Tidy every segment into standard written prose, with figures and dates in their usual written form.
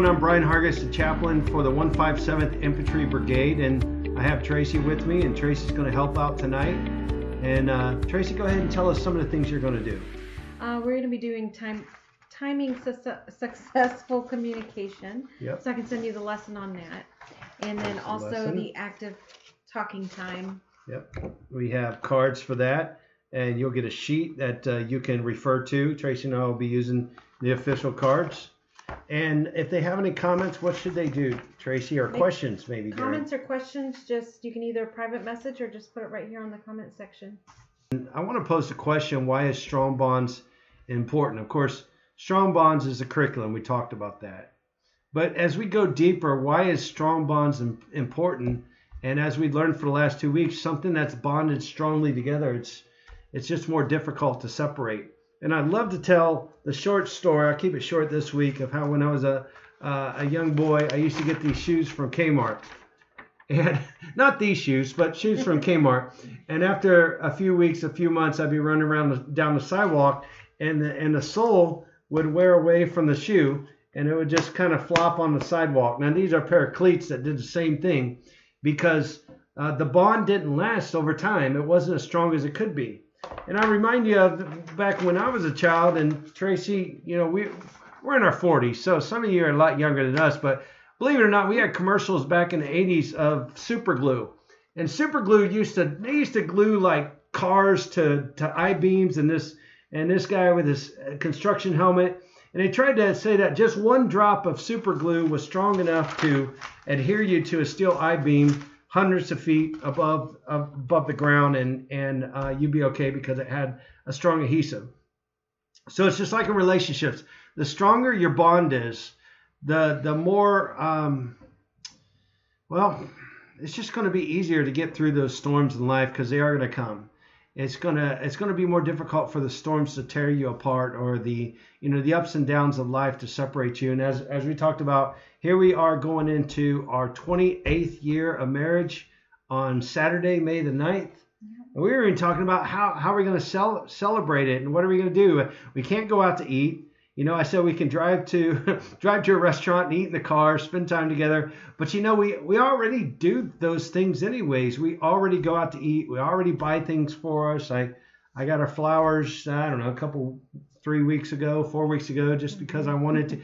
I'm Brian Hargis, the chaplain for the 157th Infantry Brigade, and I have Tracy with me, and Tracy's going to help out tonight. And Tracy, go ahead and tell us some of the things you're going to do. We're going to be doing timing successful communication. Yep. So I can send you the lesson on that. And then also the active talking time. Yep. We have cards for that, and you'll get a sheet that you can refer to. Tracy and I will be using the official cards. And if they have any comments, what should they do, Tracy, or questions maybe? Comments or questions, just you can either private message or just put it right here on the comment section. I want to pose a question: why is strong bonds important? Of course, strong bonds is a curriculum. We talked about that. But as we go deeper, why is strong bonds important? And as we learned for the last 2 weeks, something that's bonded strongly together, it's just more difficult to separate. And I'd love to tell the short story. I'll keep it short this week, of how when I was a young boy, I used to get these shoes from Kmart. And not these shoes, but shoes from Kmart. And after a few weeks, a few months, I'd be running around down the sidewalk, and the sole would wear away from the shoe, and it would just kind of flop on the sidewalk. Now, these are a pair of cleats that did the same thing, because the bond didn't last over time. It wasn't as strong as it could be. And I remind you of back when I was a child, and Tracy, you know, we're in our 40s, so some of you are a lot younger than us, but believe it or not, we had commercials back in the 80s of super glue. And super glue used to glue like cars to I-beams, and this guy with his construction helmet. And they tried to say that just one drop of super glue was strong enough to adhere you to a steel I-beam hundreds of feet above the ground, and you'd be okay because it had a strong adhesive. So it's just like in relationships. The stronger your bond is, the more, it's just going to be easier to get through those storms in life, because they are going to come. It's gonna be more difficult for the storms to tear you apart, or the ups and downs of life to separate you. And as we talked about, here we are going into our 28th year of marriage on Saturday, May the 9th. And we were even talking about how we're going to celebrate it, and what are we going to do. We can't go out to eat. You know, I said we can drive to a restaurant and eat in the car, spend time together. But we already do those things anyways. We already go out to eat. We already buy things for us. I got our flowers, I don't know, 4 weeks ago, just because I wanted to.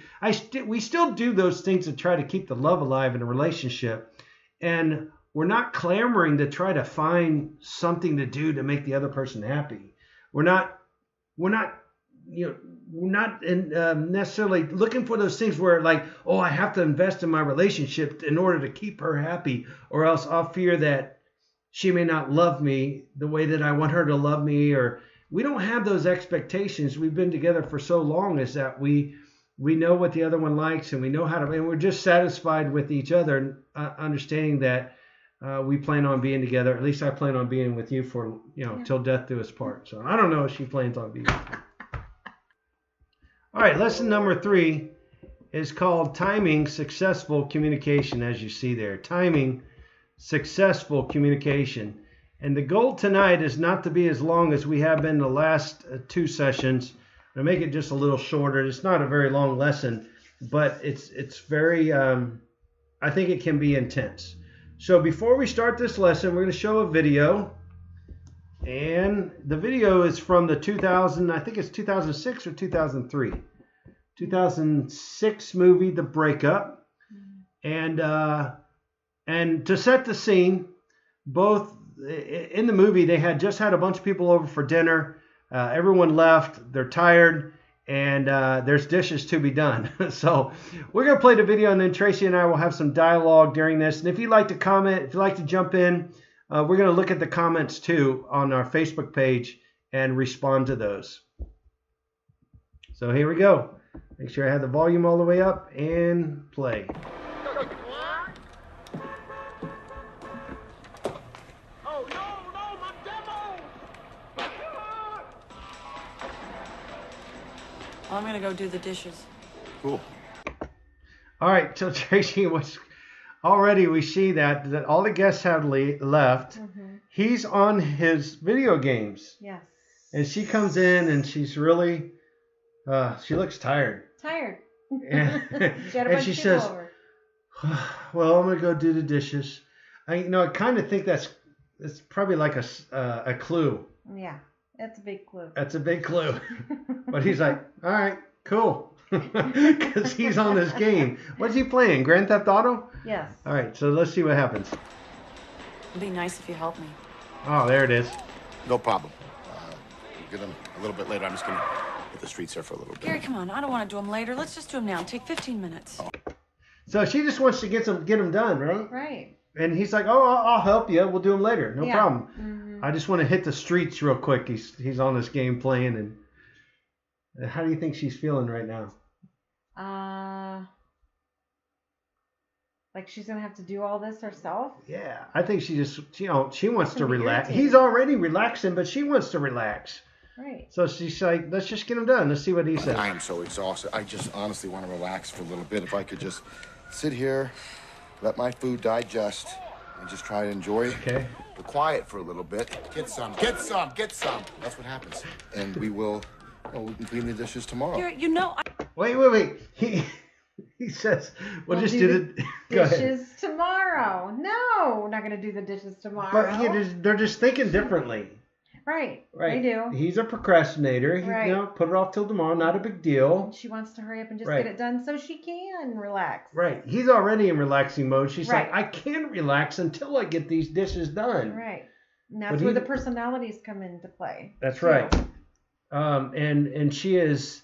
We still do those things to try to keep the love alive in a relationship. And we're not clamoring to try to find something to do to make the other person happy. We're not necessarily looking for those things where, like, oh, I have to invest in my relationship in order to keep her happy, or else I'll fear that she may not love me the way that I want her to love me. Or we don't have those expectations. We've been together for so long, is that we know what the other one likes, and we know how to, and we're just satisfied with each other, understanding that we plan on being together. At least I plan on being with you for, till death do us part. So I don't know if she plans on being with me. All right, lesson number 3 is called Timing Successful Communication, as you see there. Timing Successful Communication. And the goal tonight is not to be as long as we have been the last 2 sessions. I'll make it just a little shorter. It's not a very long lesson, but it's very, I think it can be intense. So before we start this lesson, we're going to show a video. And the video is from the 2006 or 2003. 2006 movie, The Breakup. And to set the scene, both in the movie, they had just had a bunch of people over for dinner. Everyone left. They're tired. And there's dishes to be done. So we're going to play the video, and then Tracy and I will have some dialogue during this. And if you'd like to comment, if you'd like to jump in, we're going to look at the comments too on our Facebook page and respond to those. So here we go. Make sure I have the volume all the way up, and play. Oh, no, my demo! I'm going to go do the dishes. Cool. All right, so Tracy, already we see that all the guests have left. Mm-hmm. He's on his video games. Yes. And she comes in, and she's really, she looks tired. Tired. And she says, well, I'm going to go do the dishes. I kind of think it's probably like a clue. Yeah, that's a big clue. That's a big clue. But he's like, all right, cool. Because he's on this game. What's he playing? Grand Theft Auto? Yes. All right, so let's see what happens. It'd be nice if you helped me. Oh, there it is. No problem. We'll get them a little bit later. I'm just going to hit the streets here for a little bit. Gary, come on. I don't want to do them later. Let's just do them now. Take 15 minutes. So she just wants to get them done, right? Right. And he's like, oh, I'll help you. We'll do them later. No problem. Mm-hmm. I just want to hit the streets real quick. He's on this game playing. And how do you think she's feeling right now? Like she's going to have to do all this herself? Yeah. I think she just, she wants to relax. He's already relaxing, but she wants to relax. Right. So she's like, let's just get him done. Let's see what he says. I am so exhausted. I just honestly want to relax for a little bit. If I could just sit here, let my food digest, and just try to enjoy the quiet for a little bit. Get some. That's what happens. And we will, we can clean the dishes tomorrow. Gary, Wait. He says, we'll just do the dishes tomorrow. No, we're not going to do the dishes tomorrow. But they're just thinking differently. Right. They do. He's a procrastinator. Put it off till tomorrow. Not a big deal. She wants to hurry up and just get it done so she can relax. Right. He's already in relaxing mode. She's like, I can't relax until I get these dishes done. Right. And that's where the personalities come into play. That's right. And she is,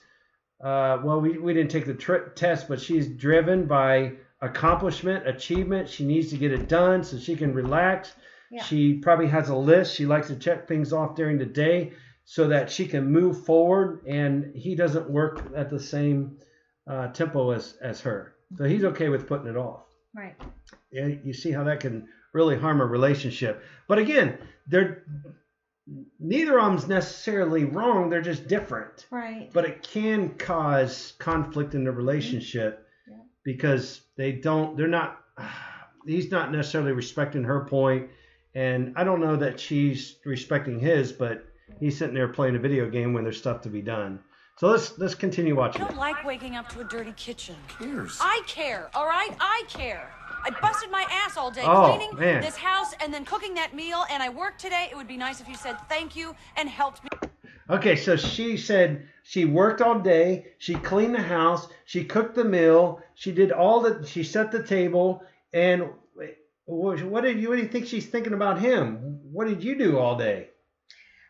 we didn't take the test, but she's driven by accomplishment, achievement. She needs to get it done so she can relax. Yeah. She probably has a list. She likes to check things off during the day so that she can move forward, and he doesn't work at the same tempo as her. So he's okay with putting it off. Right. Yeah, you see how that can really harm a relationship. But again, neither of them's necessarily wrong. They're just different. Right. But it can cause conflict in the relationship because he's not necessarily respecting her point. And I don't know that she's respecting his, but he's sitting there playing a video game when there's stuff to be done. So let's continue watching. I don't like waking up to a dirty kitchen. Who cares? I care, all right? I care. I busted my ass all day cleaning this house and then cooking that meal, and I worked today. It would be nice if you said thank you and helped me. Okay, so she said she worked all day, she cleaned the house, she cooked the meal, she did she set the table, and what do you think she's thinking about him? What did you do all day?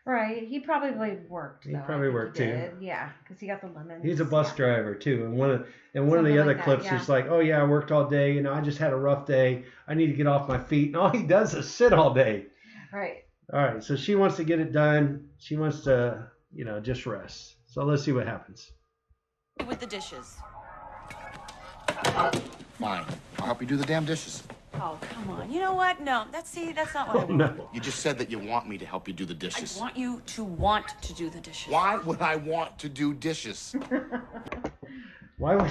Right. He probably worked. He probably worked too. Yeah, because he got the lemons. He's a bus driver too. And one of the other clips, he's like, "Oh yeah, I worked all day. I just had a rough day. I need to get off my feet." And all he does is sit all day. Right. All right. So she wants to get it done. She wants to, just rest. So let's see what happens. With the dishes. Fine. I'll help you do the damn dishes. Oh, come on. You know what? No, that's not what I want. No. You just said that you want me to help you do the dishes. I want you to want to do the dishes. Why would I want to do dishes? Why would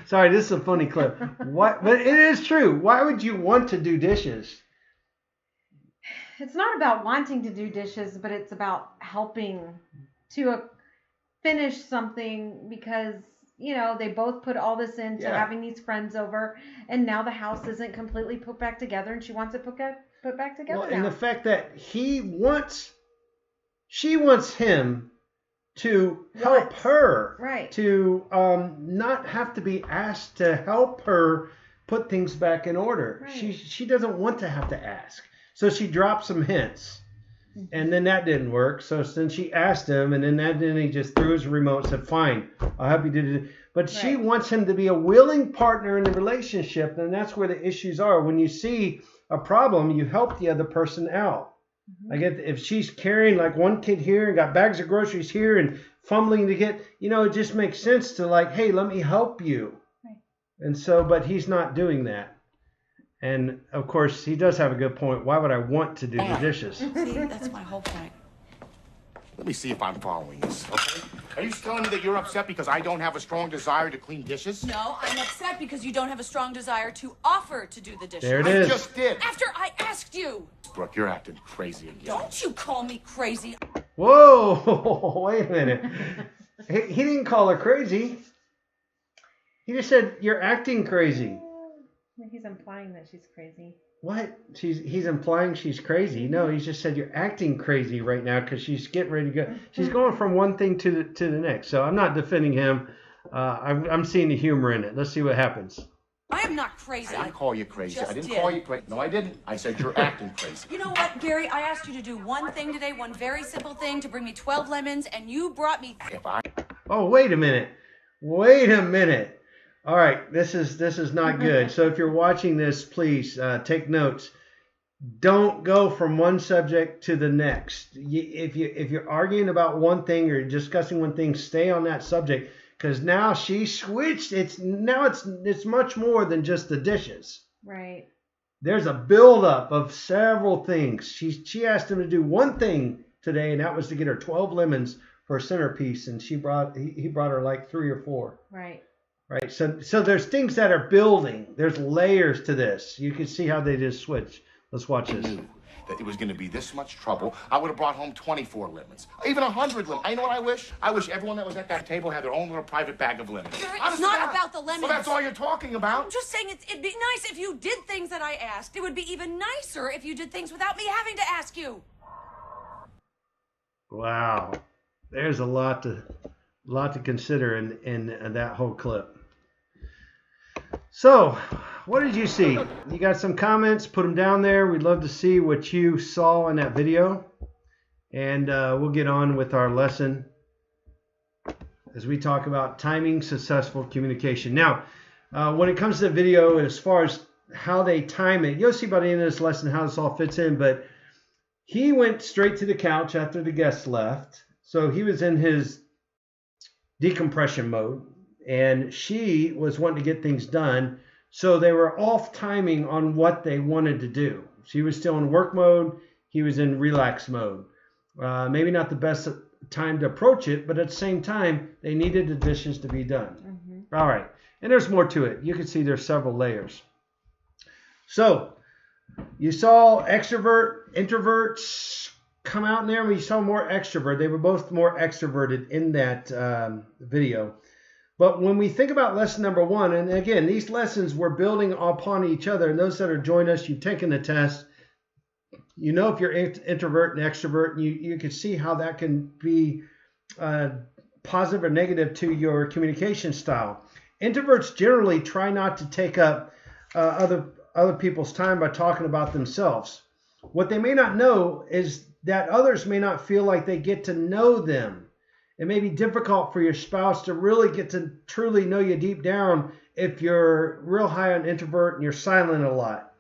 Sorry, this is a funny clip. But it is true. Why would you want to do dishes? It's not about wanting to do dishes, but it's about helping to finish something because they both put all this into having these friends over, and now the house isn't completely put back together, and she wants it put back together now. And the fact that she wants him to help her, right? To not have to be asked to help her put things back in order. Right. She doesn't want to have to ask, so she dropped some hints. And then that didn't work. So then she asked him, and then he just threw his remote and said, "Fine, I'll help you do it." But she wants him to be a willing partner in the relationship, and that's where the issues are. When you see a problem, you help the other person out. Like if she's carrying like one kid here and got bags of groceries here and fumbling to get, it just makes sense to like, hey, let me help you. Right. And so, but he's not doing that. And, of course, he does have a good point. Why would I want to do the dishes? See, that's my whole point. Let me see if I'm following this, okay? Are you telling me that you're upset because I don't have a strong desire to clean dishes? No, I'm upset because you don't have a strong desire to offer to do the dishes. There it is. I just did. After I asked you. Brooke, you're acting crazy again. Don't you call me crazy. Whoa, wait a minute. He didn't call her crazy. He just said, you're acting crazy. He's implying that she's crazy. What? He's implying she's crazy. No, he just said you're acting crazy right now because she's getting ready to go. She's going from one thing to the next. So I'm not defending him. I'm seeing the humor in it. Let's see what happens. I am not crazy. I didn't call you crazy. I didn't call you crazy. No, I didn't. I said you're acting crazy. You know what, Gary? I asked you to do one thing today, one very simple thing, to bring me 12 lemons, and you brought me... Oh, wait a minute. Wait a minute. All right, this is not good. So if you're watching this, please take notes. Don't go from one subject to the next. If you're arguing about one thing or discussing one thing, stay on that subject, because now she switched. It's much more than just the dishes. Right. There's a buildup of several things. She asked him to do one thing today, and that was to get her 12 lemons for a centerpiece, and he brought her like 3 or 4. Right. Right. So there's things that are building. There's layers to this. You can see how they just switch. Let's watch this. I knew that it was going to be this much trouble. I would have brought home 24 lemons, even 100 lemons. I know what I wish? I wish everyone that was at that table had their own little private bag of lemons. Gary, it's not about the lemons. Well, that's all you're talking about. I'm just saying it'd be nice if you did things that I asked. It would be even nicer if you did things without me having to ask you. Wow. There's a lot to consider in that whole clip. So, what did you see? You got some comments? Put them down there. We'd love to see what you saw in that video. And we'll get on with our lesson as we talk about timing successful communication. Now, when it comes to the video, as far as how they time it, you'll see by the end of this lesson how this all fits in. But he went straight to the couch after the guests left. So he was in his decompression mode. And she was wanting to get things done, so they were off timing on what they wanted to do. She was still in work mode. He was in relax mode. Maybe not the best time to approach it, but at the same time, they needed the dishes to be done. Mm-hmm. All right. And there's more to it. You can see there's several layers. So you saw extrovert, introverts come out in there. We saw more extrovert. They were both more extroverted in that video. But when we think about lesson number 1, and again, these lessons we're building upon each other, and those that are joining us, you've taken the test. You know if you're introvert and extrovert, and you can see how that can be positive or negative to your communication style. Introverts generally try not to take up other people's time by talking about themselves. What they may not know is that others may not feel like they get to know them. It may be difficult for your spouse to really get to truly know you deep down if you're real high on introvert and you're silent a lot.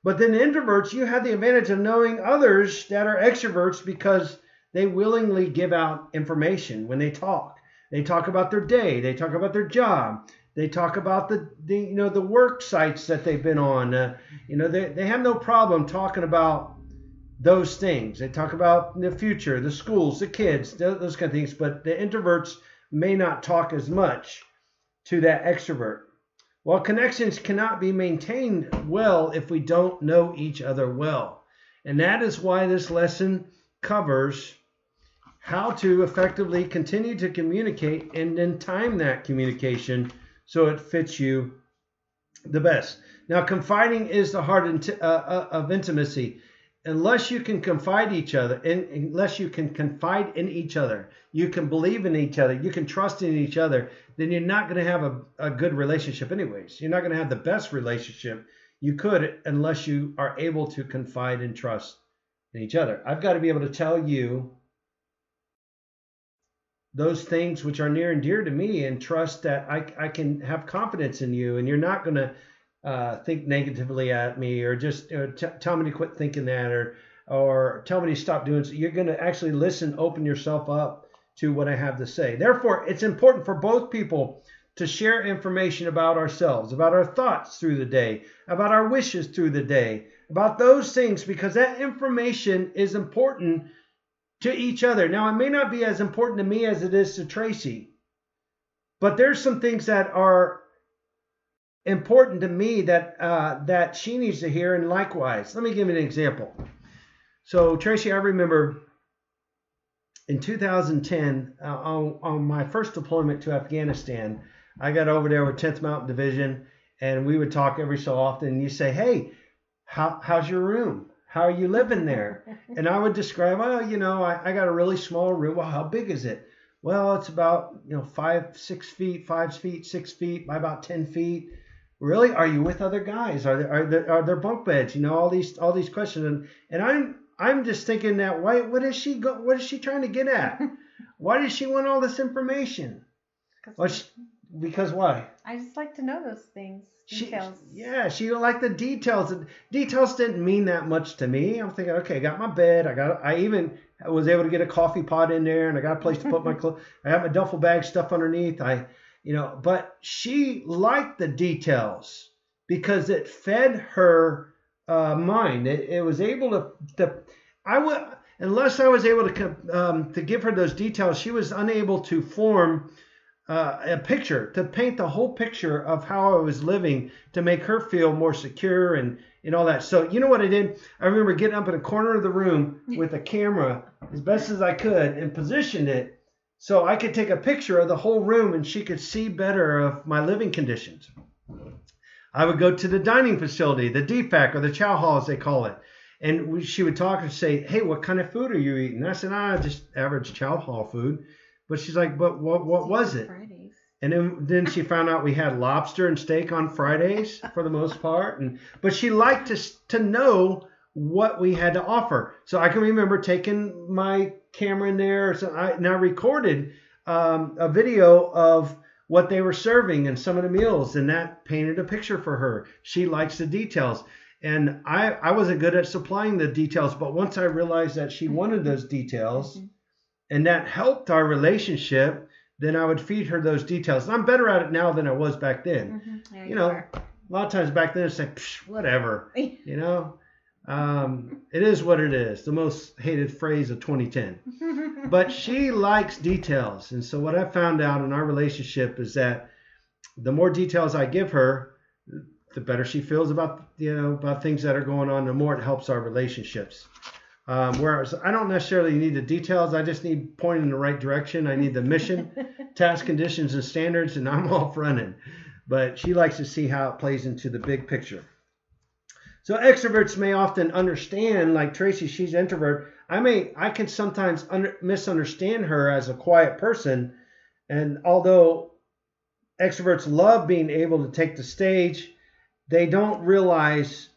But then introverts, you have the advantage of knowing others that are extroverts because they willingly give out information when they talk. They talk about their day. They talk about their job. They talk about the work sites that they've been on. They have no problem talking about those things. They talk about the future, the schools, the kids, those kind of things. But the introverts may not talk as much to that extrovert. Well, connections cannot be maintained well if we don't know each other well. And that is why this lesson covers how to effectively continue to communicate and then time that communication so it fits you the best. Now, confiding is the heart of intimacy. Unless you can confide in each other, you can believe in each other, you can trust in each other, then you're not going to have a good relationship anyways. You're not going to have the best relationship you could unless you are able to confide and trust in each other. I've got to be able to tell you those things which are near and dear to me and trust that I can have confidence in you, and you're not going to think negatively at me or just tell me to quit thinking that or tell me to stop doing so. You're going to actually listen, open yourself up to what I have to say. Therefore, it's important for both people to share information about ourselves, about our thoughts through the day, about our wishes through the day, about those things, because that information is important to each other. Now, it may not be as important to me as it is to Tracy, but there's some things that are important to me that she needs to hear, and likewise. Let me give you an example. So, Tracy, I remember in 2010, on my first deployment to Afghanistan, I got over there with 10th Mountain Division, and we would talk every so often. And you say, hey, how's your room? How are you living there? And I would describe, oh, you know, I got a really small room. Well, how big is it? Well, it's about, 5, 6 feet, 5 feet, 6 feet by about 10 feet. Really? Are you with other guys? Are there bunk beds? All these questions. And I'm just thinking that what is she trying to get at? Why does she want all this information? Because why? I just like to know those things. Details. She liked the details. Details didn't mean that much to me. I'm thinking, okay, I got my bed. I even was able to get a coffee pot in there, and I got a place to put my clothes. I have my duffel bag stuff underneath. But she liked the details because it fed her mind. It was able unless I was able to give her those details, she was unable to form a picture, to paint the whole picture of how I was living, to make her feel more secure and all that. So you know what I did? I remember getting up in a corner of the room with a camera as best as I could and positioned it so I could take a picture of the whole room and she could see better of my living conditions. I would go to the dining facility, the DFAC, or the chow hall as they call it. And she would talk and say, hey, what kind of food are you eating? And I said, just average chow hall food. But she's like, but what was it? Fridays. And then she found out we had lobster and steak on Fridays for the most part. But she liked to know what we had to offer. So I can remember taking my camera in there. And I recorded a video of what they were serving and some of the meals. And that painted a picture for her. She likes the details. And I wasn't good at supplying the details. But once I realized that she wanted those details, and that helped our relationship, then I would feed her those details. And I'm better at it now than I was back then. A lot of times back then it's like, whatever, It is what it is. The most hated phrase of 2010. But she likes details. And so what I found out in our relationship is that the more details I give her, the better she feels about things that are going on, the more it helps our relationships. Whereas I don't necessarily need the details. I just need pointing in the right direction. I need the mission, task conditions, and standards, and I'm off running. But she likes to see how it plays into the big picture. So extroverts may often understand, like Tracy, she's an introvert. I can sometimes misunderstand her as a quiet person. And although extroverts love being able to take the stage, they don't realize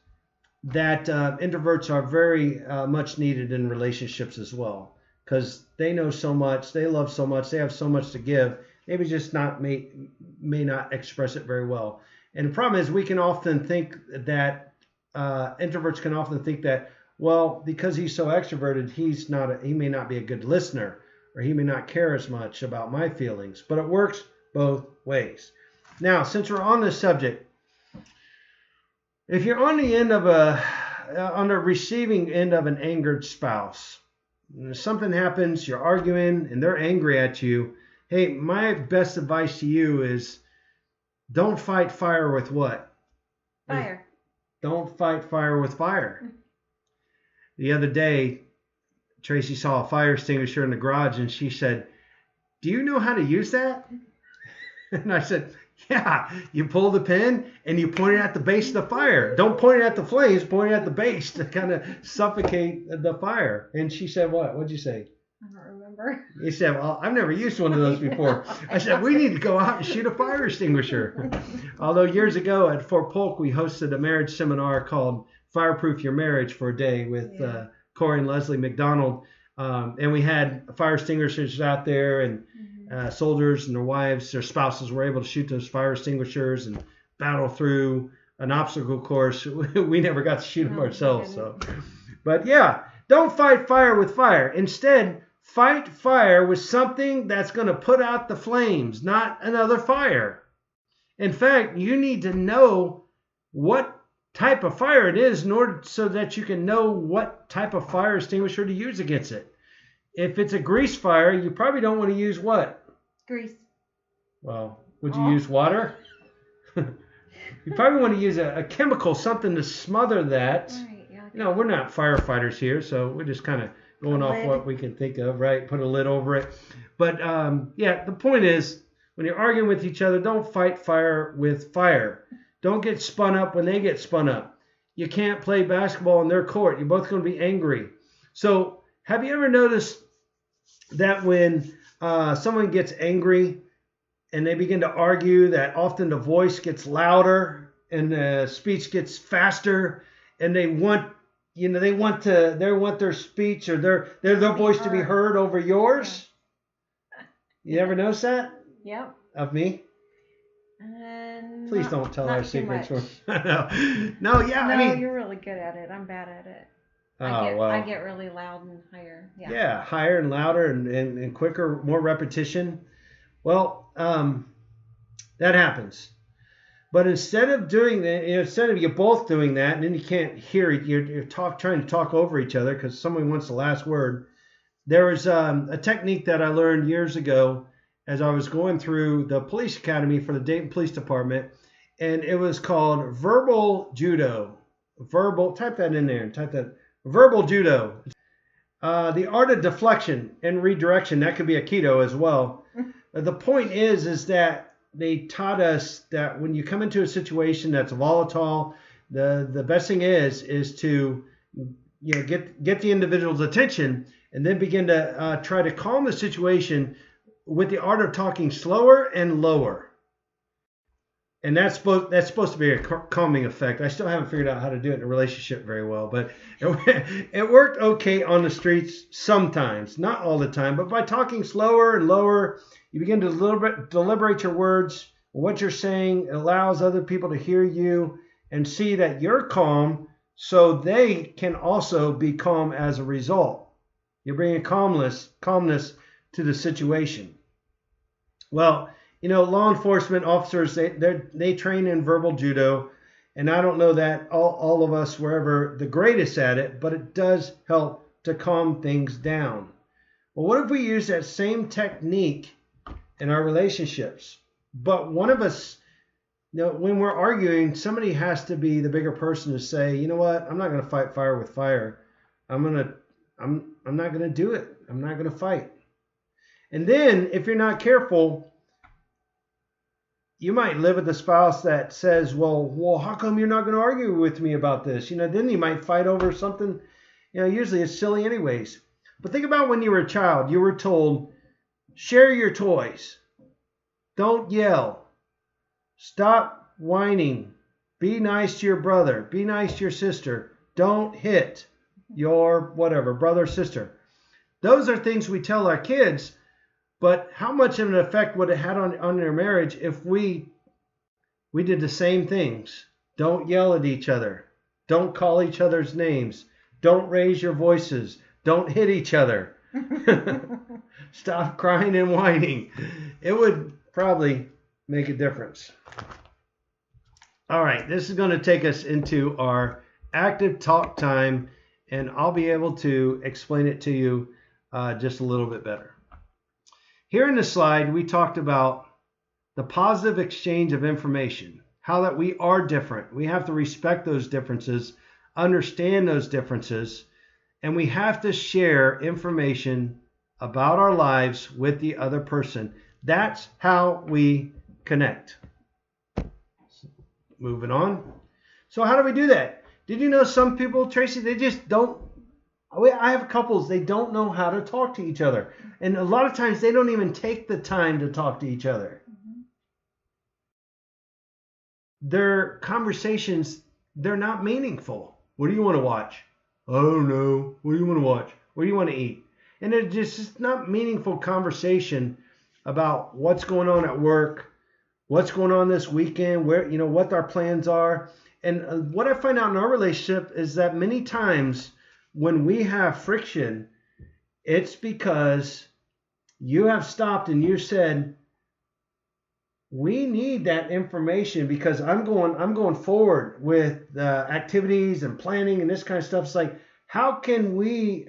that introverts are very much needed in relationships as well, because they know so much, they love so much, they have so much to give. Maybe just may not express it very well. And the problem is we can often think that introverts can often think that, well, because he's so extroverted, he may not be a good listener, or he may not care as much about my feelings. But it works both ways. Now, since we're on this subject, if you're on the end of on the receiving end of an angered spouse, something happens, you're arguing, and they're angry at you. Hey, my best advice to you is don't fight fire with what? Fire. Don't fight fire with fire. The other day, Tracy saw a fire extinguisher in the garage, and she said, do you know how to use that? And I said, yeah, you pull the pin and you point it at the base of the fire. Don't point it at the flames, point it at the base to kind of suffocate the fire. And she said, what? What'd you say? I don't remember. You said, well, I've never used one of those before. I said, we need to go out and shoot a fire extinguisher. Although years ago at Fort Polk, we hosted a marriage seminar called Fireproof Your Marriage for a day with Corey and Leslie McDonald. And we had fire extinguishers out there, and soldiers and their wives, their spouses were able to shoot those fire extinguishers and battle through an obstacle course. We never got to shoot them ourselves. But yeah, don't fight fire with fire. Instead, fight fire with something that's going to put out the flames, not another fire. In fact, you need to know what type of fire it is in order so that you can know what type of fire extinguisher to use against it. If it's a grease fire, you probably don't want to use what? Grease. Well, would you use water? You probably want to use a chemical, something to smother that. Right, yeah. We're not firefighters here, so we're just kind of going off what we can think of, right? Put a lid over it. But, the point is, when you're arguing with each other, don't fight fire with fire. Don't get spun up when they get spun up. You can't play basketball in their court. You're both going to be angry. So have you ever noticed that when someone gets angry and they begin to argue, that often the voice gets louder and the speech gets faster, and they want their speech or their voice to be heard over yours? Yeah. You ever notice that? Yep. Of me? Please don't tell our secrets. No, you're really good at it. I'm bad at it. I get really loud and higher. Yeah. Yeah, higher and louder and quicker, more repetition. Well, that happens. But instead of doing that, instead of you both doing that, and then you can't hear it, you're trying to talk over each other because someone wants the last word. There was a technique that I learned years ago as I was going through the police academy for the Dayton Police Department, and it was called verbal judo. Type that in there. Verbal judo. The art of deflection and redirection. That could be Aikido as well. The point is that they taught us that when you come into a situation that's volatile, the best thing is to get the individual's attention and then begin to try to calm the situation with the art of talking slower and lower. And that's supposed to be a calming effect. I still haven't figured out how to do it in a relationship very well, but it worked okay on the streets sometimes, not all the time. But by talking slower and lower, you begin to deliberate your words. What you're saying, it allows other people to hear you and see that you're calm, so they can also be calm as a result. You're bringing calmness to the situation. Well, law enforcement officers, they train in verbal judo, and I don't know that all of us were ever the greatest at it, but it does help to calm things down. Well, what if we use that same technique in our relationships? But one of us, when we're arguing, somebody has to be the bigger person to say, you know what, I'm not going to fight fire with fire. I'm not going to do it. I'm not going to fight. And then, if you're not careful, you might live with a spouse that says, well, how come you're not going to argue with me about this? Then you might fight over something, usually it's silly anyways. But think about when you were a child, you were told, share your toys. Don't yell. Stop whining. Be nice to your brother. Be nice to your sister. Don't hit your whatever, brother or sister. Those are things we tell our kids. But how much of an effect would it have on their marriage if we did the same things? Don't yell at each other. Don't call each other's names. Don't raise your voices. Don't hit each other. Stop crying and whining. It would probably make a difference. All right, this is going to take us into our active talk time, and I'll be able to explain it to you just a little bit better. Here in the slide, we talked about the positive exchange of information, how that we are different. We have to respect those differences, understand those differences, and we have to share information about our lives with the other person. That's how we connect. Moving on. So how do we do that? Did you know some people, Tracy, they just don't. I have couples, they don't know how to talk to each other. And a lot of times they don't even take the time to talk to each other. Mm-hmm. Their conversations, they're not meaningful. What do you want to watch? I don't know. What do you want to watch? What do you want to eat? And it's just not meaningful conversation about what's going on at work, what's going on this weekend, where, what our plans are. And what I find out in our relationship is that many times when we have friction, it's because you have stopped and you said, we need that information because I'm going forward with activities and planning and this kind of stuff. It's like, how can we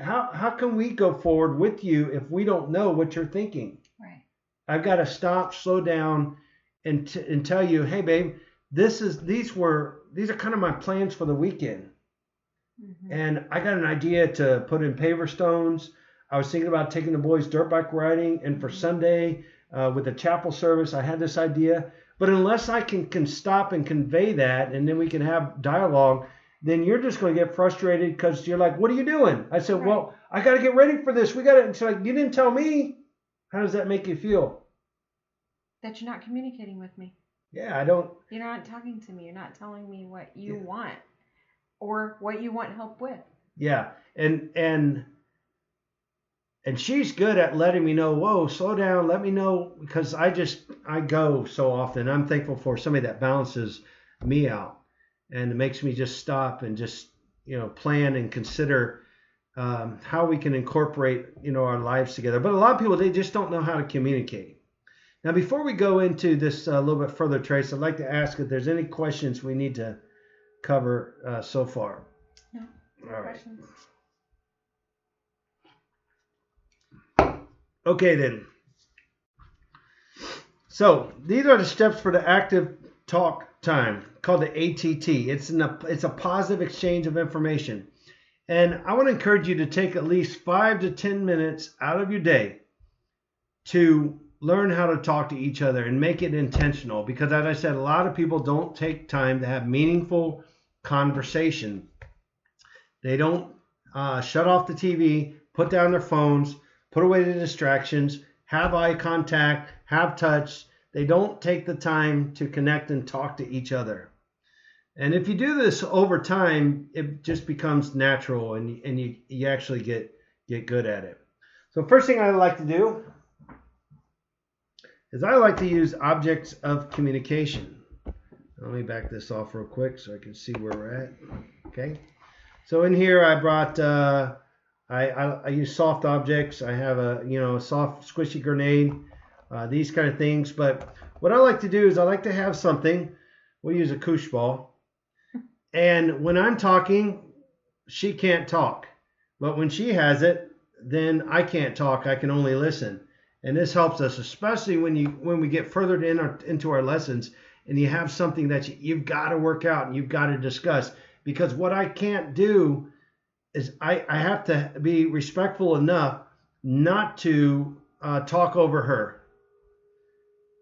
go forward with you if we don't know what you're thinking? Right. I've got to stop, slow down, and tell you, hey, babe, these are kind of my plans for the weekend. Mm-hmm. And I got an idea to put in paver stones. I was thinking about taking the boys dirt bike riding, and for Sunday, with the chapel service. I had this idea. But unless I can stop and convey that, and then we can have dialogue, then you're just going to get frustrated because you're like, what are you doing? I said, well, I got to get ready for this. We got to. It's like, you didn't tell me. How does that make you feel? That you're not communicating with me. Yeah, I don't. You're not talking to me. You're not telling me what you want or what you want help with. Yeah, and she's good at letting me know, whoa, slow down, let me know, because I go so often. I'm thankful for somebody that balances me out, and it makes me just stop and just, plan and consider how we can incorporate, our lives together. But a lot of people, they just don't know how to communicate. Now, before we go into this a little bit further, Trace, I'd like to ask if there's any questions we need to cover so far. No. All right. Questions? Okay, then. So these are the steps for the active talk time, called the ATT. It's a positive exchange of information. And I want to encourage you to take at least 5 to 10 minutes out of your day to learn how to talk to each other and make it intentional. Because as I said, a lot of people don't take time to have meaningful conversation. They don't shut off the TV, put down their phones, put away the distractions, have eye contact, have touch. They don't take the time to connect and talk to each other. And if you do this over time, it just becomes natural, and you actually get good at it. So first thing I like to do is I like to use objects of communication. Let me back this off real quick so I can see where we're at. Okay. So in here I brought, I use soft objects. I have a soft squishy grenade, these kind of things. But what I like to do is I like to have something. We'll use a koosh ball. And when I'm talking, she can't talk. But when she has it, then I can't talk. I can only listen. And this helps us, especially when we get further into our lessons, and you have something that you've got to work out and you've got to discuss. Because what I can't do is I have to be respectful enough not to talk over her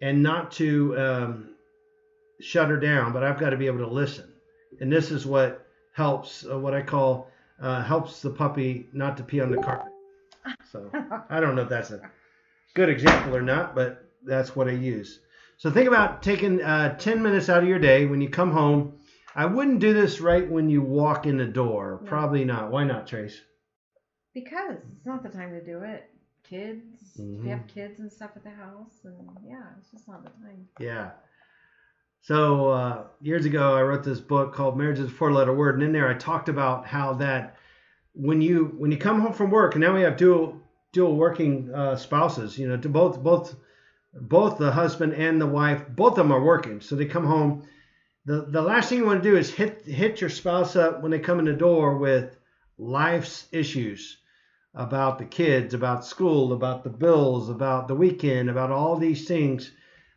and not to shut her down, but I've got to be able to listen. And this is what helps, what I call, helps the puppy not to pee on the carpet. So I don't know if that's a good example or not, but that's what I use. So think about taking 10 minutes out of your day when you come home. I wouldn't do this right when you walk in the door. No. Probably not. Why not, Trace? Because it's not the time to do it. Kids, we have kids and stuff at the house, and it's just not the time. Yeah. So years ago, I wrote this book called Marriage is a Four-Letter Word, and in there I talked about how that when you come home from work, and now we have dual working spouses, to both the husband and the wife, both of them are working, so they come home. The last thing you want to do is hit your spouse up when they come in the door with life's issues about the kids, about school, about the bills, about the weekend, about all these things.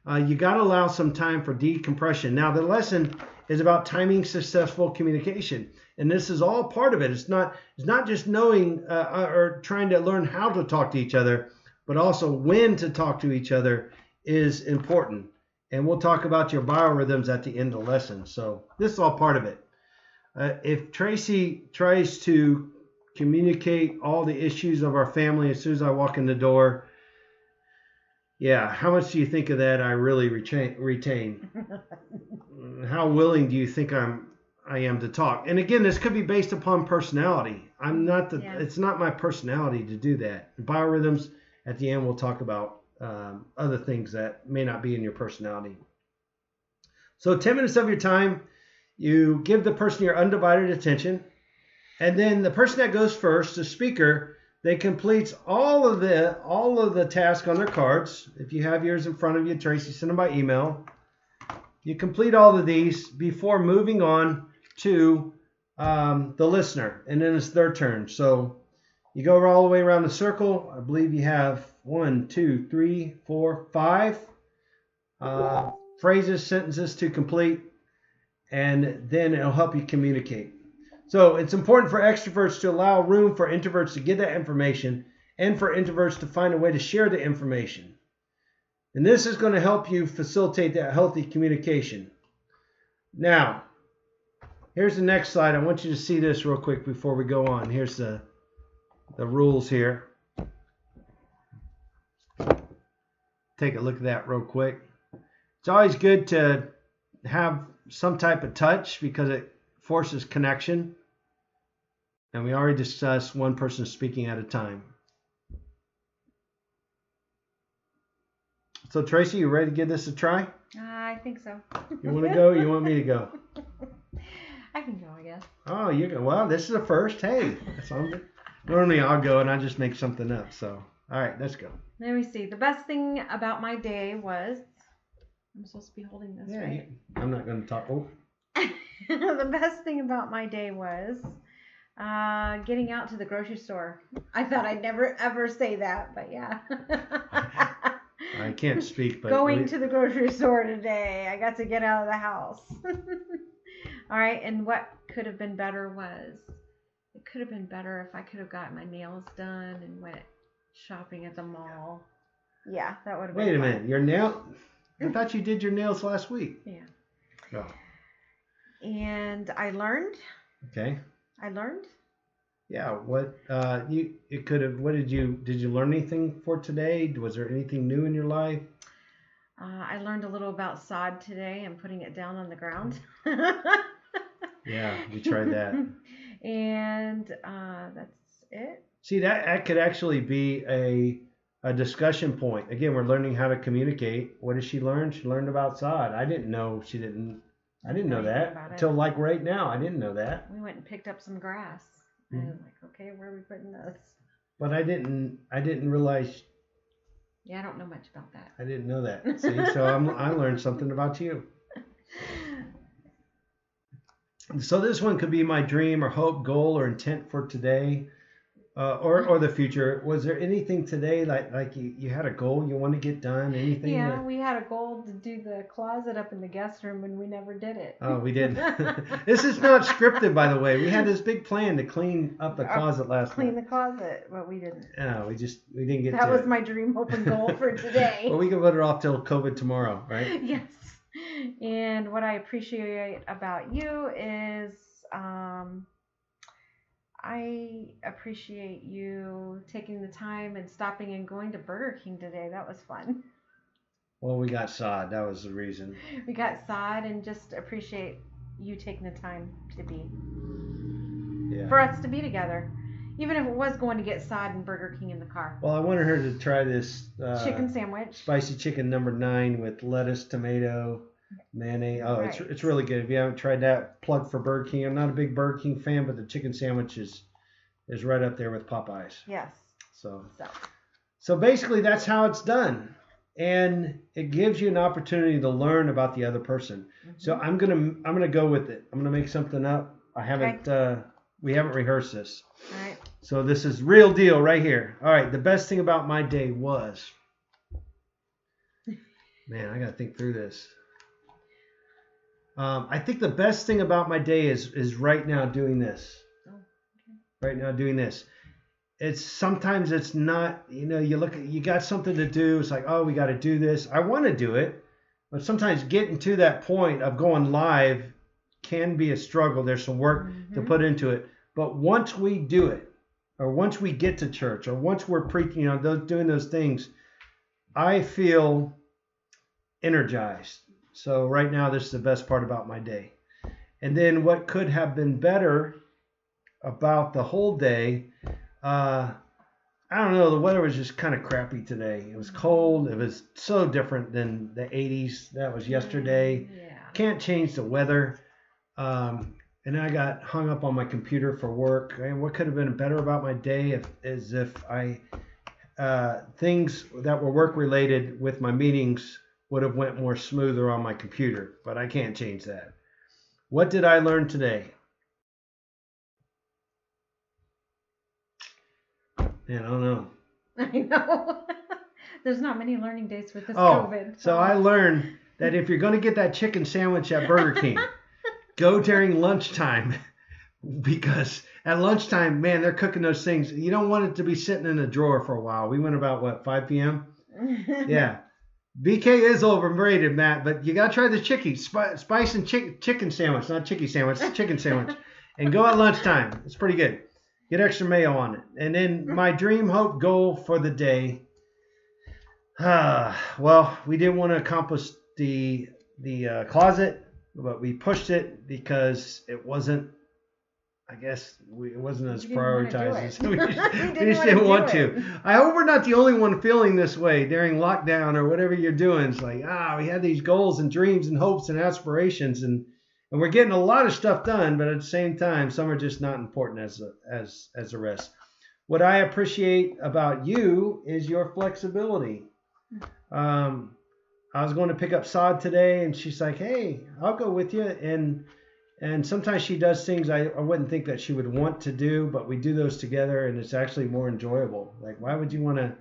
You got to allow some time for decompression. Now, the lesson is about timing successful communication, and this is all part of it. It's not just knowing or trying to learn how to talk to each other, but also when to talk to each other is important. And we'll talk about your biorhythms at the end of the lesson. So this is all part of it. If Tracy tries to communicate all the issues of our family as soon as I walk in the door, how much do you think of that I really retain? How willing do you think I am to talk? And again, this could be based upon personality. It's not my personality to do that. Biorhythms, at the end, we'll talk about other things that may not be in your personality. So 10 minutes of your time, you give the person your undivided attention, and then the person that goes first, the speaker, they complete all of the tasks on their cards. If you have yours in front of you, Tracy, send them by email. You complete all of these before moving on to the listener, and then it's their turn. So you go all the way around the circle. I believe you have 1, 2, 3, 4, 5 phrases, sentences to complete, and then it'll help you communicate. So it's important for extroverts to allow room for introverts to get that information and for introverts to find a way to share the information. And this is going to help you facilitate that healthy communication. Now, here's the next slide. I want you to see this real quick before we go on. Here's the rules here. Take a look at that real quick. It's always good to have some type of touch because it forces connection. And we already discussed one person speaking at a time. So Tracy, you ready to give this a try? I think so. You want to go? Or you want me to go? I can go, I guess. Oh, you go. Well, this is a first. Hey, normally I'll go and I just make something up. So, all right, let's go. Let me see. The best thing about my day was. I'm supposed to be holding this, right? I'm not going to talk. Oh. The best thing about my day was getting out to the grocery store. I thought I'd never ever say that, but yeah. I can't speak, but going to the grocery store today. I got to get out of the house. All right, and what could have been better was, it could have been better if I could have got my nails done and went shopping at the mall. Yeah, that would have been Wait a fun. minute, your nail? I thought you did your nails last week. Yeah. Oh. And I learned. Okay. I learned. Yeah, what did you learn anything for today? Was there anything new in your life? I learned a little about sod today and putting it down on the ground. Yeah, we tried that. And that's it. See, that could actually be a discussion point. Again, we're learning how to communicate. What did she learn? She learned about sod. I didn't know that until like right now. I didn't know that. We went and picked up some grass. And I was like, okay, where are we putting this? But I didn't realize. Yeah, I don't know much about that. I didn't know that. See, so I learned something about you. So this one could be my dream or hope, goal, or intent for today, or the future. Was there anything today like you had a goal you want to get done? Anything? Yeah, we had a goal to do the closet up in the guest room, and we never did it. Oh, we did. This is not scripted, by the way. We had this big plan to clean up the closet last night. Clean the closet, but we didn't. No, we didn't get. That was my dream, hope, and goal for today. Well, we can put it off till COVID tomorrow, right? Yes. And what I appreciate about you is I appreciate you taking the time and stopping and going to Burger King today. That was fun. Well, we got sod. That was the reason. We got sod, and just appreciate you taking the time to be. Yeah. For us to be together. Even if it was going to get sod and Burger King in the car. Well, I wanted her to try this chicken sandwich. Spicy chicken number 9 with lettuce, tomato, mayonnaise. Oh, right. It's really good. If you haven't tried that, plug for Burger King. I'm not a big Burger King fan, but the chicken sandwich is right up there with Popeyes. Yes. So basically that's how it's done. And it gives you an opportunity to learn about the other person. Mm-hmm. So I'm gonna go with it. I'm gonna make something up. I haven't we haven't rehearsed this. All right. So this is real deal right here. All right, the best thing about my day was, man, I gotta think through this. I think the best thing about my day is right now doing this. Oh, okay. Right now doing this. Sometimes it's not, you got something to do. It's like, oh, we got to do this. I want to do it, but sometimes getting to that point of going live can be a struggle. There's some work to put into it. But once we do it, or once we get to church, or once we're preaching, doing those things, I feel energized. So right now, this is the best part about my day. And then what could have been better about the whole day, I don't know, the weather was just kind of crappy today. It was cold. It was so different than the 80s. That was yesterday. Yeah. Can't change the weather. And I got hung up on my computer for work. And what could have been better about my day is if things that were work related with my meetings would have went more smoother on my computer. But I can't change that. What did I learn today? Man, I don't know. I know. There's not many learning days with this COVID. So I learned that if you're going to get that chicken sandwich at Burger King, go during lunchtime, because at lunchtime, man, they're cooking those things. You don't want it to be sitting in a drawer for a while. We went about, 5 p.m.? Yeah. BK is overrated, Matt, but you got to try the chicky. Spice and chicken sandwich, not chicky sandwich, chicken sandwich. And go at lunchtime. It's pretty good. Get extra mayo on it. And then my dream, hope, goal for the day. Well, we didn't want to accomplish the closet, but we pushed it because it wasn't, I guess, it wasn't as prioritized. We just didn't want to. I hope we're not the only one feeling this way during lockdown or whatever you're doing. It's like, we had these goals and dreams and hopes and aspirations, and we're getting a lot of stuff done, but at the same time, some are just not important as the rest. What I appreciate about you is your flexibility. I was going to pick up Sod today, and she's like, hey, I'll go with you. And sometimes she does things I wouldn't think that she would want to do, but we do those together, and it's actually more enjoyable. Like, why would you want to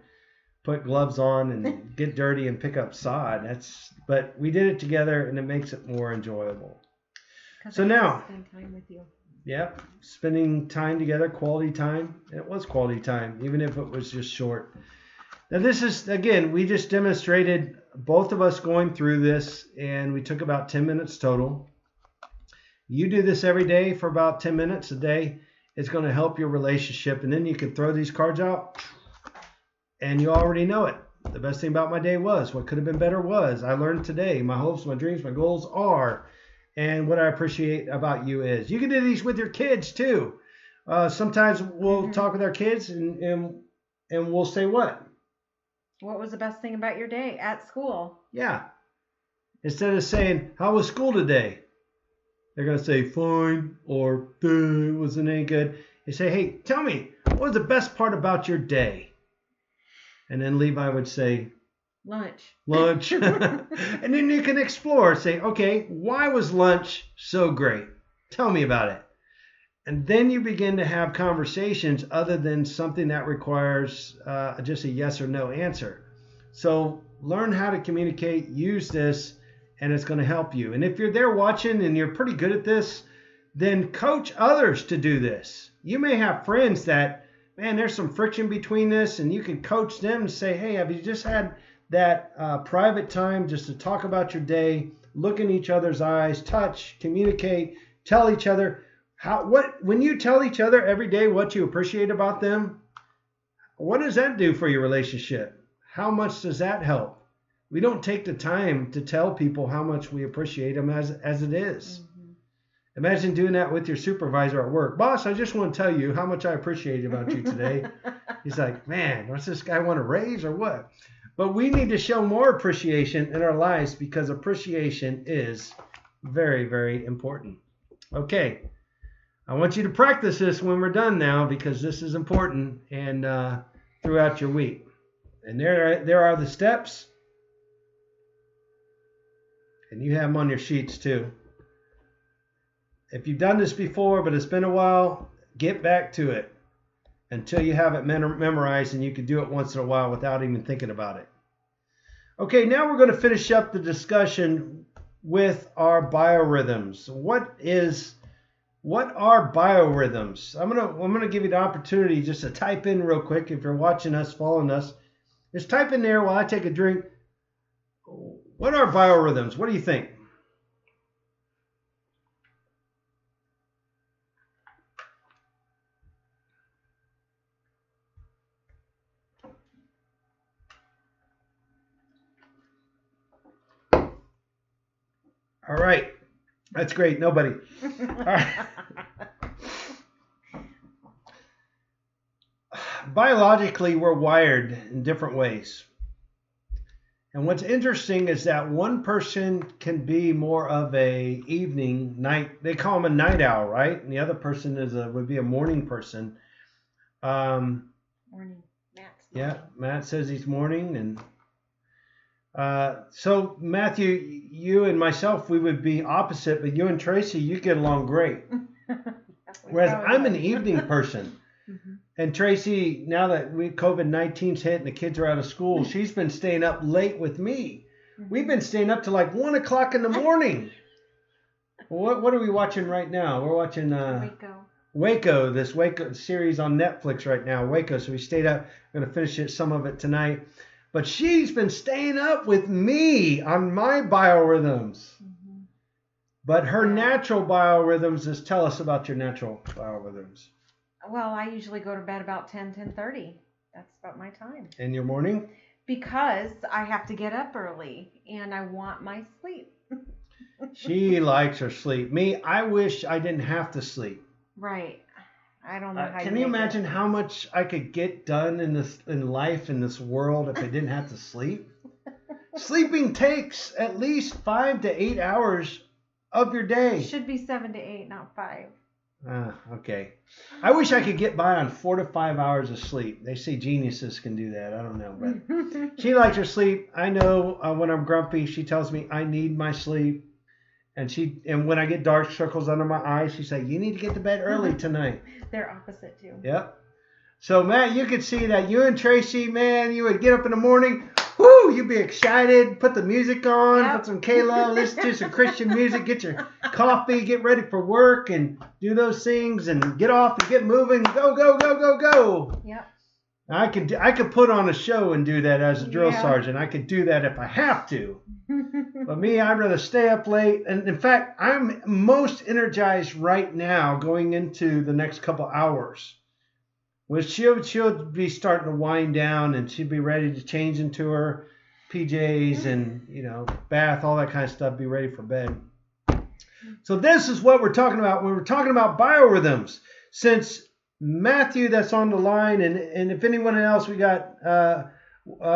put gloves on and get dirty and pick up Sod? But we did it together, and it makes it more enjoyable. So now, spend time with you. Yeah, spending time together, quality time. It was quality time, even if it was just short. Now this is, again, we just demonstrated both of us going through this, and we took about 10 minutes total. You do this every day for about 10 minutes a day. It's going to help your relationship, and then you can throw these cards out, and you already know it. The best thing about my day was, what could have been better was, I learned today, my hopes, my dreams, my goals are. And what I appreciate about you is, you can do these with your kids too. Sometimes we'll talk with our kids and we'll say what? What was the best thing about your day at school? Yeah. Instead of saying, how was school today? They're going to say, fine, or it wasn't any good. You say, hey, tell me, what was the best part about your day? And then Levi would say, lunch. And then you can explore. Say, okay, why was lunch so great? Tell me about it. And then you begin to have conversations other than something that requires just a yes or no answer. So learn how to communicate, use this, and it's going to help you. And if you're there watching and you're pretty good at this, then coach others to do this. You may have friends that, man, there's some friction between this, and you can coach them and say, hey, have you just had that private time just to talk about your day, look in each other's eyes, touch, communicate, tell each other when you tell each other every day what you appreciate about them, what does that do for your relationship? How much does that help? We don't take the time to tell people how much we appreciate them as it is. Mm-hmm. Imagine doing that with your supervisor at work. Boss, I just want to tell you how much I appreciate about you today. He's like, man, what's this guy want to raise or what? But we need to show more appreciation in our lives because appreciation is very, very important. Okay, I want you to practice this when we're done now because this is important and throughout your week. And there are the steps. And you have them on your sheets too. If you've done this before, but it's been a while, get back to it until you have it memorized and you can do it once in a while without even thinking about it. Okay, now we're going to finish up the discussion with our biorhythms. What are biorhythms? I'm going to give you the opportunity just to type in real quick if you're watching us, following us. Just type in there while I take a drink. What are biorhythms? What do you think? All right. That's great. Nobody. All right. Biologically, we're wired in different ways. And what's interesting is that one person can be more of a night. They call him a night owl, right? And the other person would be a morning person. Morning. Matt's morning. Yeah, Matt says he's morning, and so Matthew, you and myself, we would be opposite, but you and Tracy, you get along great. Whereas I'm an evening person. Mm-hmm. And Tracy, now that COVID-19's hit and the kids are out of school, she's been staying up late with me. Mm-hmm. We've been staying up to like 1 o'clock in the morning. What are we watching right now? We're watching Waco, this Waco series on Netflix right now, Waco. So we stayed up. We're going to finish some of it tonight. But she's been staying up with me on my biorhythms. But her natural biorhythms is, tell us about your natural biorhythms. Well, I usually go to bed about 10:30. That's about my time. In your morning? Because I have to get up early and I want my sleep. She likes her sleep. Me, I wish I didn't have to sleep. Right. I don't know how Can you imagine how much I could get done in life, in this world, if I didn't have to sleep? Sleeping takes at least 5 to 8 hours of your day. It should be 7 to 8, not 5. Okay. I wish I could get by on 4 to 5 hours of sleep. They say geniuses can do that. I don't know, but she likes her sleep. I know when I'm grumpy, she tells me I need my sleep. And when I get dark circles under my eyes, she's like, you need to get to bed early tonight. They're opposite too. Yep. So, Matt, you could see that you and Tracy, man, you would get up in the morning. Woo, you'd be excited. Put the music on, Put some Kayla, listen to some Christian music, get your coffee, get ready for work, and do those things, and get off and get moving. Go, go, go, go, go. Yep. I could put on a show and do that as a drill sergeant. I could do that if I have to. But me, I'd rather stay up late. And in fact, I'm most energized right now going into the next couple hours. Well, she'll be starting to wind down, and she'll be ready to change into her PJs and, bath, all that kind of stuff, be ready for bed. So this is what we're talking about when we're talking about biorhythms. Since Matthew, that's on the line, and if anyone else, we got,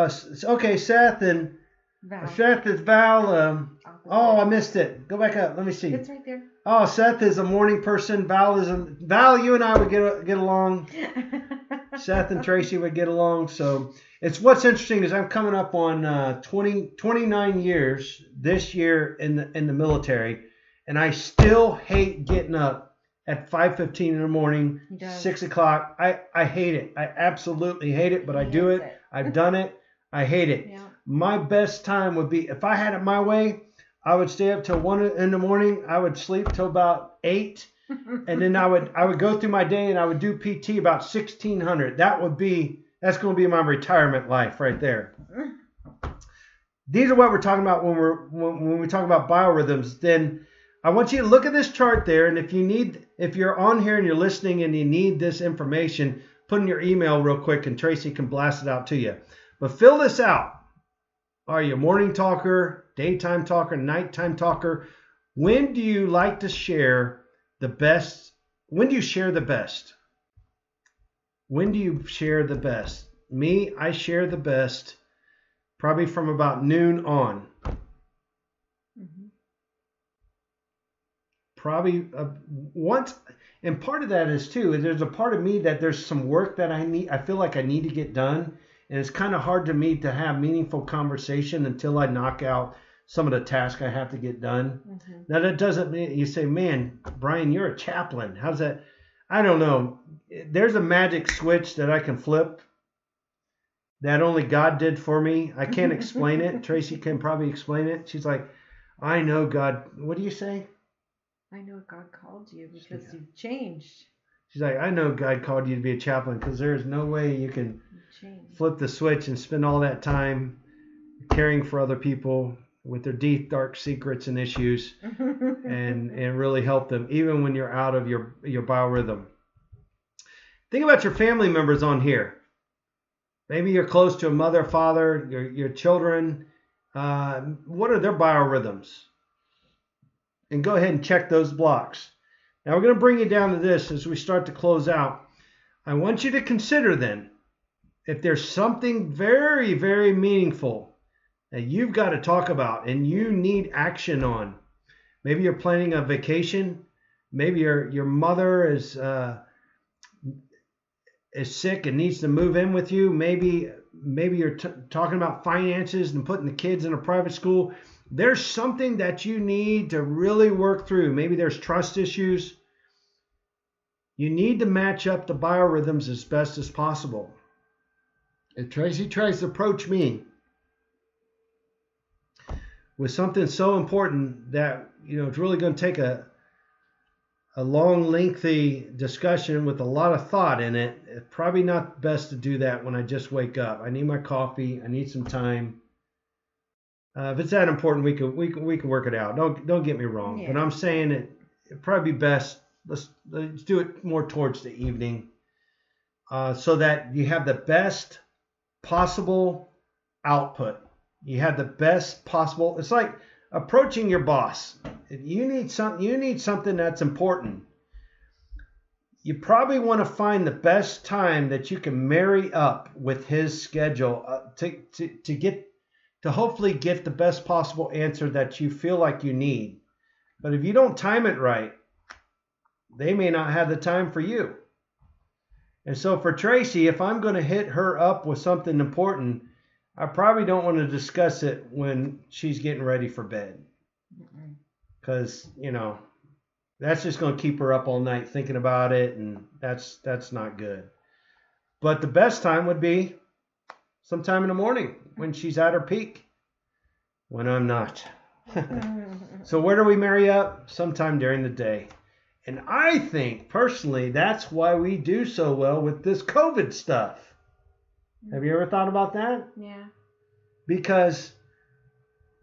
Seth and Val. Seth is Val. I missed it. Go back up. Let me see. It's right there. Oh, Seth is a morning person. Val, you and I would get along. Seth and Tracy would get along. So it's what's interesting is I'm coming up on 29 years this year in the military, and I still hate getting up at 5:15 in the morning, 6 o'clock. I hate it. I absolutely hate it, but I do it. I've done it. I hate it. Yeah. My best time would be, if I had it my way, I would stay up till 1 in the morning. I would sleep till about 8, and then I would go through my day and I would do PT about 1600. That's going to be my retirement life right there. These are what we're talking about when we talk about biorhythms. Then I want you to look at this chart there, and if you're on here and you're listening and you need this information, put in your email real quick and Tracy can blast it out to you. But fill this out. Are you a morning talker, daytime talker, nighttime talker? When do you like to share the best? When do you share the best? When do you share the best? Me, I share the best probably from about noon on. Probably once, and part of that is too, there's a part of me that there's some work that I feel like I need to get done. And it's kind of hard to me to have meaningful conversation until I knock out some of the tasks I have to get done. Now, that doesn't mean you say, man, Brian, you're a chaplain. How's that? I don't know. There's a magic switch that I can flip that only God did for me. I can't explain it. Tracy can probably explain it. She's like, I know God. What do you say? I know God called you because you've changed. She's like, I know God called you to be a chaplain because there's no way you can flip the switch and spend all that time caring for other people with their deep, dark secrets and issues and really help them, even when you're out of your biorhythm. Think about your family members on here. Maybe you're close to a mother, father, your children. What are their biorhythms? And go ahead and check those blocks. Now we're going to bring you down to this as we start to close out. I want you to consider then, if there's something very, very meaningful that you've got to talk about and you need action on. Maybe you're planning a vacation. Maybe your mother is sick and needs to move in with you. Maybe you're talking about finances and putting the kids in a private school. There's something that you need to really work through. Maybe there's trust issues. You need to match up the biorhythms as best as possible. If Tracy tries to approach me with something so important that it's really going to take a a long, lengthy discussion with a lot of thought in it, it's probably not best to do that when I just wake up. I need my coffee. I need some time. If it's that important, we can work it out. Don't get me wrong, but I'm saying it'd probably be best. Let's do it more towards the evening, so that you have the best possible output. You have the best possible. It's like approaching your boss. If you need something that's important, you probably want to find the best time that you can marry up with his schedule to hopefully get the best possible answer that you feel like you need. But if you don't time it right, they may not have the time for you. And so for Tracy, if I'm going to hit her up with something important, I probably don't want to discuss it when she's getting ready for bed. Because, that's just going to keep her up all night thinking about it, and that's not good. But the best time would be sometime in the morning when she's at her peak, when I'm not. So where do we marry up? Sometime during the day. And I think, personally, that's why we do so well with this COVID stuff. Have you ever thought about that? Yeah. Because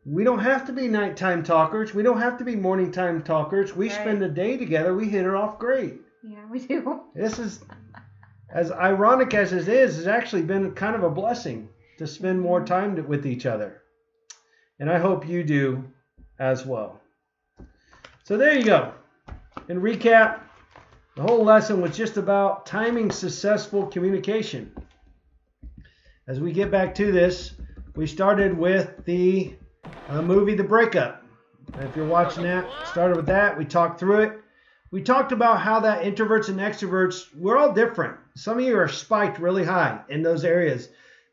we don't have to be nighttime talkers. We don't have to be morning time talkers. We spend the day together. We hit it off great. Yeah, we do. This is, as ironic as it is, it's actually been kind of a blessing to spend more time with each other. And I hope you do as well. So there you go. In recap, the whole lesson was just about timing successful communication. As we get back to this, we started with the movie The Breakup. And if you're watching that, started with that. We talked through it. We talked about how that introverts and extroverts, we're all different. Some of you are spiked really high in those areas.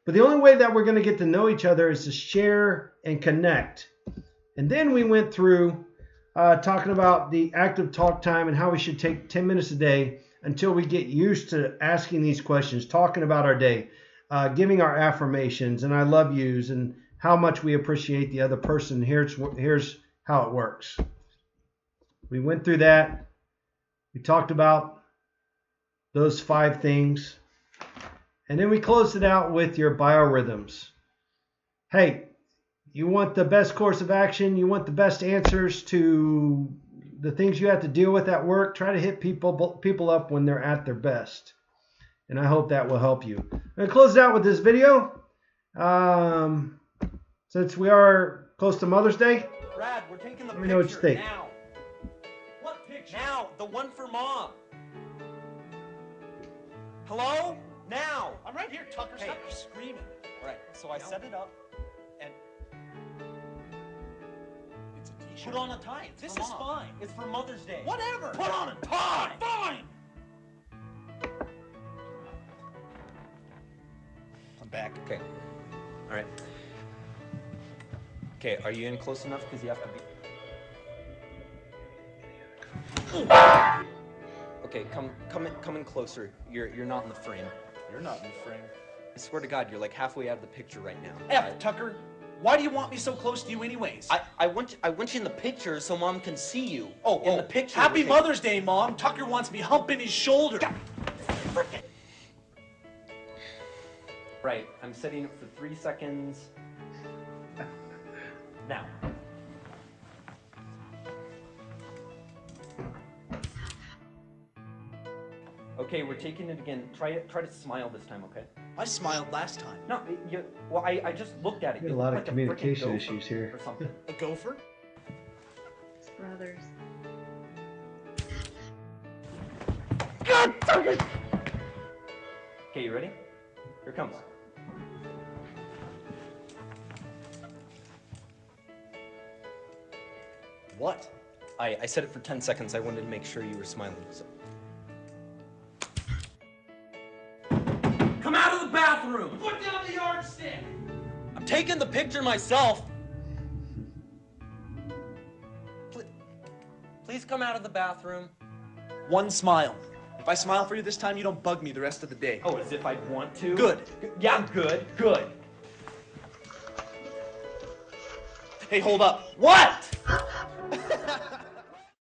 But the only way that we're going to get to know each other is to share and connect. And then we went through talking about the active talk time and how we should take 10 minutes a day until we get used to asking these questions, talking about our day, giving our affirmations and I love yous and how much we appreciate the other person. Here's how it works. We went through that. We talked about those 5 things. And then we closed it out with your biorhythms. Hey, you want the best course of action, you want the best answers to the things you have to deal with at work, try to hit people up when they're at their best. And I hope that will help you. I'm going to close it out with this video. Since we are close to Mother's Day, Brad, we're taking the let me know what you think. Now. What picture? Now, the one for Mom. Hello? Now. I'm right here, Tucker. Stop screaming. All right, so I set it up. And it's a t-shirt. put on a tie. This is fine. It's for Mother's Day. Whatever. Put on a tie. Fine. I'm back. Okay. All right. Okay, are you in close enough? Because you have to be. Okay, come in closer. You're not in the frame. You're not in the frame. I swear to God, you're like halfway out of the picture right now. Tucker. Why do you want me so close to you anyways? I want you in the picture so Mom can see you. In the picture. Happy Mother's Day, Mom. Tucker wants me humping his shoulder. Right, I'm setting it for 3 seconds. Now. Okay, we're taking it again. Try to smile this time, okay? I smiled last time. No, I just looked at it. You got a lot of communication issues here. Or something. A gopher? It's brothers. God damn it! Okay, you ready? Here it comes. What? I set it for 10 seconds. I wanted to make sure you were smiling. So. Come out of the bathroom! Put down the yardstick! I'm taking the picture myself. Please come out of the bathroom. One smile. If I smile for you this time, you don't bug me the rest of the day. Oh, as if I'd want to? Good. Yeah, good. Hey, hold up. What?